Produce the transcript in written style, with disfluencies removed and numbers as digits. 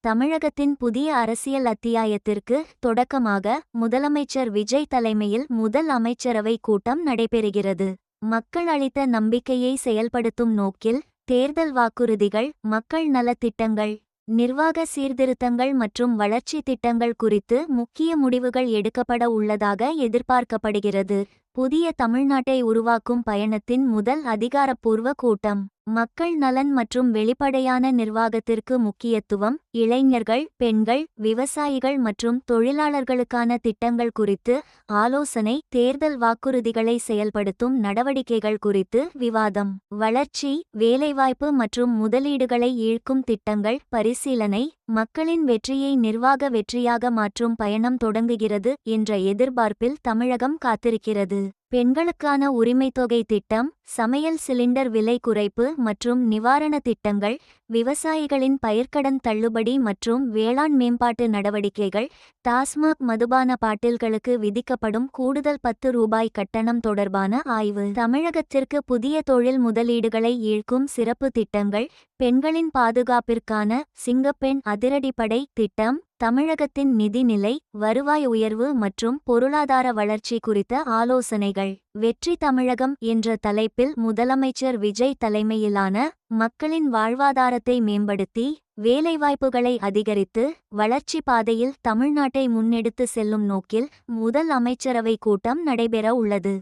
தமிழகத்தின் புதிய அரசியல் அத்தியாயத்திற்கு தொடக்கமாக முதலமைச்சர் விஜய் தலைமையில் முதல் அமைச்சரவை கூட்டம் நடைபெறுகிறது. மக்கள் அளித்த நம்பிக்கையை செயல்படுத்தும் நோக்கில் தேர்தல் வாக்குறுதிகள், மக்கள் நலத்திட்டங்கள், நிர்வாக சீர்திருத்தங்கள் மற்றும் வளர்ச்சி திட்டங்கள் குறித்து முக்கிய முடிவுகள் எடுக்கப்பட உள்ளதாக எதிர்பார்க்கப்படுகிறது. புதிய தமிழ்நாட்டை உருவாக்கும் பயணத்தின் முதல் அதிகாரப்பூர்வ கூட்டம். மக்கள் நலன் மற்றும் வெளிப்படையான நிர்வாகத்திற்கு முக்கியத்துவம், இளைஞர்கள், பெண்கள், விவசாயிகள் மற்றும் தொழிலாளர்களுக்கான திட்டங்கள் குறித்து ஆலோசனை, தேர்தல் வாக்குறுதிகளை செயல்படுத்தும் நடவடிக்கைகள் குறித்து விவாதம், வளர்ச்சி, வேலைவாய்ப்பு மற்றும் முதலீடுகளை ஈர்க்கும் திட்டங்கள் பரிசீலனை, மக்களின் வெற்றியை நிர்வாக வெற்றியாக மாற்றும் பயணம் தொடங்குகிறது என்ற எதிர்பார்ப்பில் தமிழகம் காத்திருக்கிறது. பெண்களுக்கான உரிமைத்தொகை திட்டம், சமையல் சிலிண்டர் விலை குறைப்பு மற்றும் நிவாரண திட்டங்கள், விவசாயிகளின் பயிர்க்கடன் தள்ளுபடி மற்றும் வேளாண் மேம்பாட்டு நடவடிக்கைகள், டாஸ்மாக் மதுபான பாட்டில்களுக்கு விதிக்கப்படும் கூடுதல் ரூபாய் கட்டணம் தொடர்பான ஆய்வு, தமிழகத்திற்கு புதிய தொழில் முதலீடுகளை ஈர்க்கும் சிறப்பு திட்டங்கள், பெண்களின் பாதுகாப்பிற்கான சிங்கப்பெண் அதிரடிப்படை திட்டம், தமிழகத்தின் நிதிநிலை, வருவாய் உயர்வு மற்றும் பொருளாதார வளர்ச்சி குறித்த ஆலோசனைகள். வெற்றி தமிழகம் என்ற தலைப்பில் முதலமைச்சர் விஜய் தலைமையிலான மக்களின் வாழ்வாதாரத்தை மேம்படுத்தி, வேலைவாய்ப்புகளை அதிகரித்து, வளர்ச்சி பாதையில் தமிழ்நாட்டை முன்னெடுத்து செல்லும் நோக்கில் முதல் அமைச்சரவை கூட்டம் நடைபெற உள்ளது.